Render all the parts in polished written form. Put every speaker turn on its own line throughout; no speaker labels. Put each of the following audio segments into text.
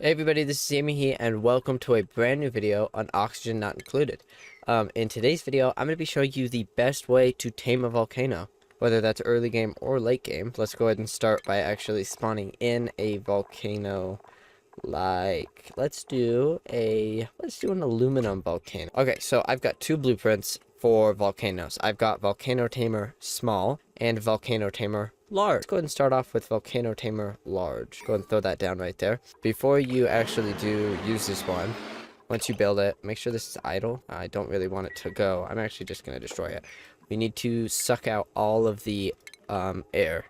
Hey everybody, this is Emehe and welcome to a brand new video on Oxygen Not Included. In today's video, I'm going to be showing you the best way to tame a volcano, whether that's early game or late game. Let's go ahead and start by actually spawning in a volcano. Let's do an aluminum volcano. Okay, so I've got two blueprints for volcanoes. I've got Volcano Tamer Small and Volcano Tamer Large. Let's go ahead and start off with Volcano Tamer Large. Go ahead and throw that down right there. Before you actually do use this one, once you build it, make sure this is idle. I don't really want it to go. I'm actually just going to destroy it. We need to suck out all of the air,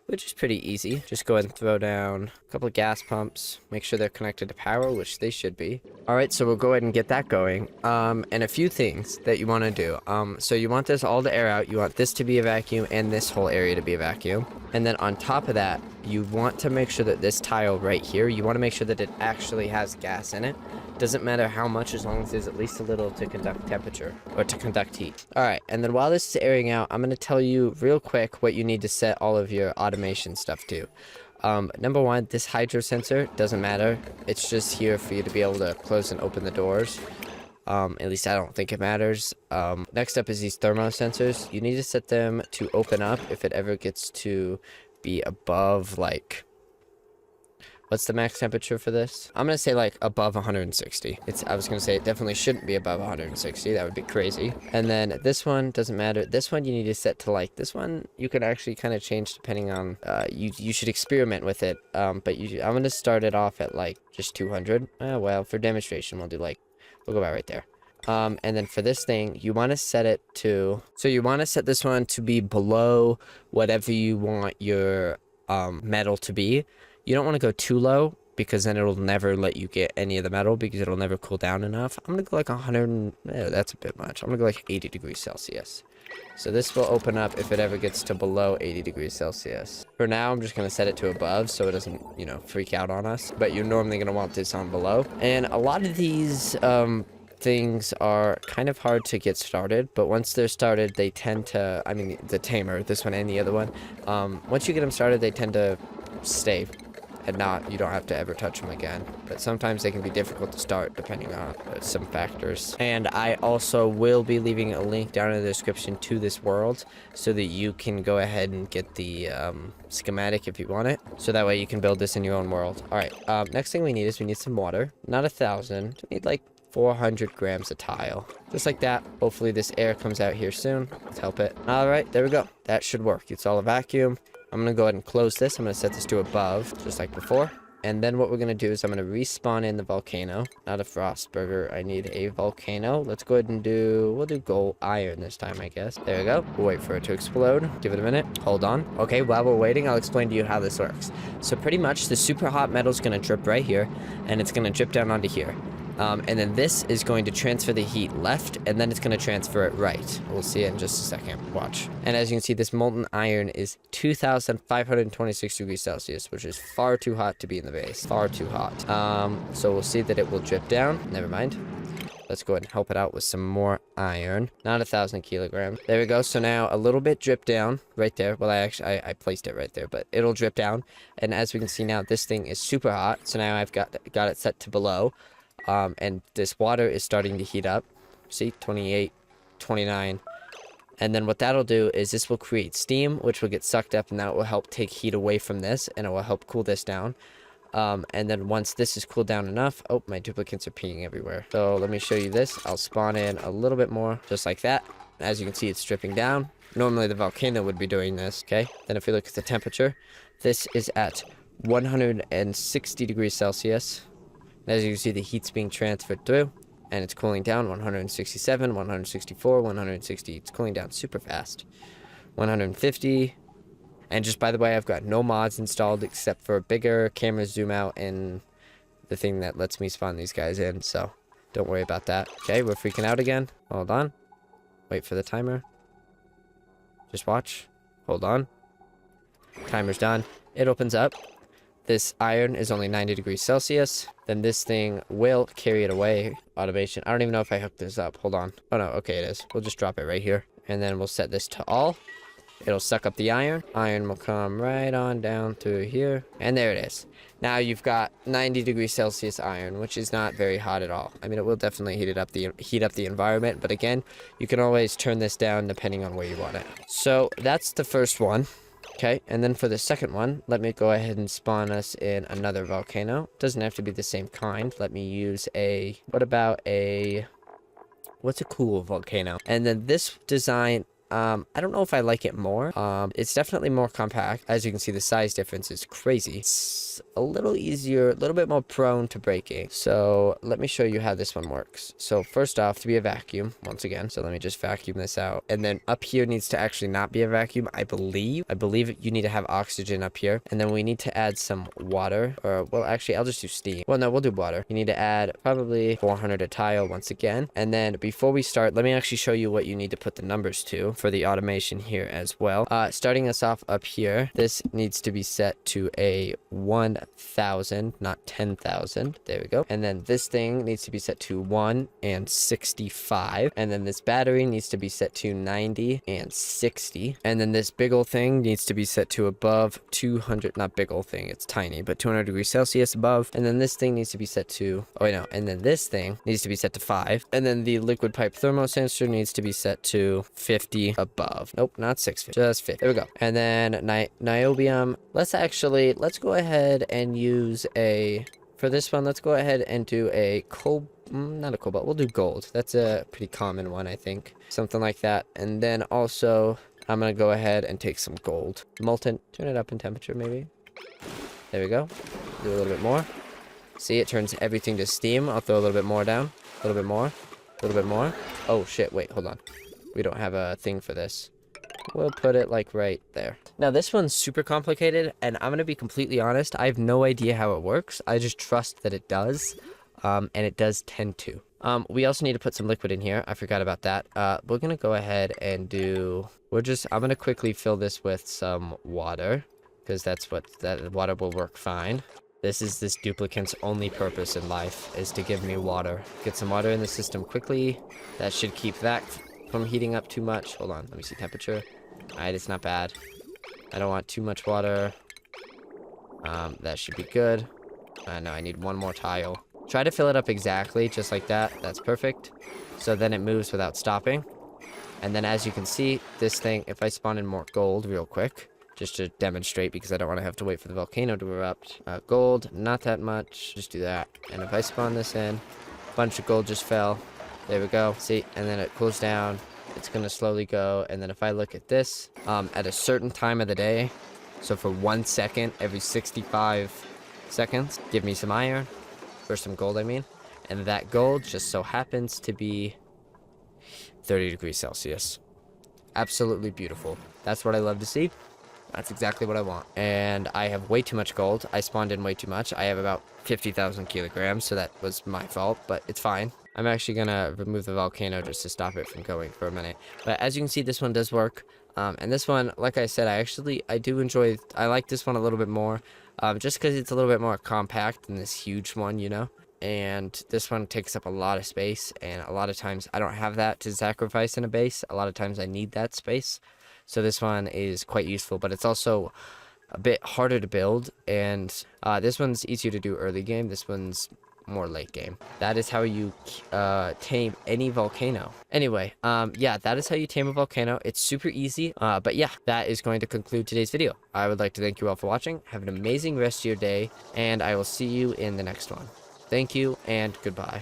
which is pretty easy. Just go ahead and throw down a couple of gas pumps. Make sure they're connected to power, which they should be. Alright, so we'll go ahead and get that going. And a few things that you want to do. So you want this all to air out. You want this to be a vacuum and this whole area to be a vacuum. And then on top of that, you want to make sure that this tile right here, you want to make sure that it actually has gas in it. Doesn't matter how much, as long as there's at least a little to conduct temperature or to conduct heat. Alright, and then while this is airing out, I'm going to tell you real quick what you need to set all of your automation stuff to. Number one, this hydro sensor doesn't matter. It's just here for you to be able to close and open the doors. At least I don't think it matters. Next up is these thermo sensors. You need to set them to open up if it ever gets to be above, like, what's the max temperature for this? I'm gonna say like above 160. I was gonna say it definitely shouldn't be above 160. That would be crazy. And then this one doesn't matter. This one you need to set to, like, this one you can actually kind of change depending on, you should experiment with it. I'm gonna start it off at like just 200. Well, for demonstration we'll go about right there. And then for this thing, you want to set it to, so you want to set this one to be below whatever you want your metal to be. You don't want to go too low, because then it'll never let you get any of the metal, because it'll never cool down enough. I'm going to go like 100, that's a bit much. I'm going to go like 80 degrees Celsius. So this will open up if it ever gets to below 80 degrees Celsius. For now, I'm just going to set it to above so it doesn't, freak out on us. But you're normally going to want this on below. And a lot of these things are kind of hard to get started, but once they're started, they tend to, the tamer, this one and the other one, once you get them started, they tend to stay. And you don't have to ever touch them again. But sometimes they can be difficult to start depending on some factors. And I also will be leaving a link down in the description to this world so that you can go ahead and get the schematic if you want it. So that way you can build this in your own world. Alright, next thing we need some water. Not 1,000. We need like 400 grams of tile. Just like that. Hopefully this air comes out here soon. Let's help it. Alright, there we go. That should work. It's all a vacuum. I'm going to go ahead and close this. I'm going to set this to above, just like before. And then what we're going to do is I'm going to respawn in the volcano. Not a frost burger. I need a volcano. Let's go ahead and we'll do gold iron this time, I guess. There we go. We'll wait for it to explode. Give it a minute. Hold on. Okay, while we're waiting, I'll explain to you how this works. So pretty much the super hot metal is going to drip right here, and it's going to drip down onto here. And then this is going to transfer the heat left, and then it's going to transfer it right. We'll see it in just a second. Watch. And as you can see, this molten iron is 2,526 degrees Celsius, which is far too hot to be in the base. Far too hot. So we'll see that it will drip down. Never mind. Let's go ahead and help it out with some more iron. Not 1,000 kilograms. There we go. So now a little bit drip down right there. Well, I placed it right there, but it'll drip down. And as we can see now, this thing is super hot. So now I've got it set to below. And this water is starting to heat up. See, 28, 29. And then what that'll do is this will create steam, which will get sucked up, and that will help take heat away from this, and it will help cool this down. And then once this is cooled down enough, oh, my duplicates are peeing everywhere. So let me show you this. I'll spawn in a little bit more, just like that. As you can see, it's dripping down. Normally the volcano would be doing this, okay? Then if we look at the temperature, this is at 160 degrees Celsius. As you can see, the heat's being transferred through, and it's cooling down. 167, 164, 160. It's cooling down super fast. 150. And just by the way, I've got no mods installed except for a bigger camera zoom out and the thing that lets me spawn these guys in, so don't worry about that. Okay, we're freaking out again. Hold on. Wait for the timer. Just watch. Hold on. Timer's done. It opens up. This iron is only 90 degrees Celsius. Then this thing will carry it away. Automation. I don't even know if I hooked this up. Hold on. Oh no, okay it is. We'll just drop it right here. And then we'll set this to all. It'll suck up the iron. Iron will come right on down through here. And there it is. Now you've got 90 degrees Celsius iron, which is not very hot at all. I mean, it will definitely heat up the environment, but again, you can always turn this down depending on where you want it. So that's the first one. Okay, and then for the second one, let me go ahead and spawn us in another volcano. Doesn't have to be the same kind. Let me use a, what's a cool volcano? And then this design, I don't know if I like it more. It's definitely more compact. As you can see, the size difference is crazy. It's a little easier, a little bit more prone to breaking. So let me show you how this one works. So first off, to be a vacuum, once again, so let me just vacuum this out. And then up here needs to actually not be a vacuum, I believe. I believe you need to have oxygen up here. And then we need to add some water, or, well, actually, I'll just do steam. Well, no, we'll do water. You need to add probably 400 a tile once again. And then before we start, let me actually show you what you need to put the numbers to for the automation here as well. Starting us off up here, this needs to be set to a 1,000, not 10,000. There we go. And then this thing needs to be set to 1 and 65. And then this battery needs to be set to 90 and 60. And then this big old thing needs to be set to above 200, not big old thing, it's tiny, but 200 degrees Celsius above. And then this thing needs to be set to, oh wait, no, and then this thing needs to be set to 5. And then the liquid pipe thermo sensor needs to be set to 50 above. Nope, not 650, just 50. There we go. And then niobium, let's go ahead and use a, for this one, let's go ahead and do a not a cobalt, we'll do gold. That's a pretty common one, I think. Something like that. And then also, I'm gonna go ahead and take some gold. Molten, turn it up in temperature maybe. There we go. Do a little bit more. See, it turns everything to steam. I'll throw a little bit more down. A little bit more. A little bit more. Oh shit, wait, hold on. We don't have a thing for this. We'll put it like right there. Now this one's super complicated, and I'm gonna be completely honest, I have no idea how it works. I just trust that it does, and it does tend to. We also need to put some liquid in here. I forgot about that. We're gonna go ahead and do, I'm gonna quickly fill this with some water, because that water will work fine. This is this duplicant's only purpose in life, is to give me water. Get some water in the system quickly. That should keep that from heating up too much. Hold on, let me see temperature. Alright, it's not bad. I don't want too much water. That should be good. No, I need one more tile. Try to fill it up exactly, just like that. That's perfect. So then it moves without stopping. And then as you can see, this thing, if I spawn in more gold real quick, just to demonstrate, because I don't want to have to wait for the volcano to erupt. Gold, not that much. Just do that. And if I spawn this in, a bunch of gold just fell. There we go. See, and then it cools down. It's going to slowly go. And then if I look at this, at a certain time of the day, so for 1 second every 65 seconds, give me some iron, or some gold, I mean. And that gold just so happens to be 30 degrees Celsius. Absolutely beautiful. That's what I love to see. That's exactly what I want. And I have way too much gold. I spawned in way too much. I have about 50,000 kilograms, so that was my fault, but it's fine. I'm actually gonna remove the volcano just to stop it from going for a minute. But as you can see, this one does work. And this one, like I said, I like this one a little bit more, just because it's a little bit more compact than this huge one, you know? And this one takes up a lot of space, and a lot of times I don't have that to sacrifice in a base. A lot of times I need that space. So this one is quite useful, but it's also a bit harder to build, and this one's easier to do early game. This one's more late game. That is how you tame any volcano. Anyway, yeah, that is how you tame a volcano. It's super easy, but yeah, that is going to conclude today's video. I would like to thank you all for watching. Have an amazing rest of your day, and I will see you in the next one. Thank you, and goodbye.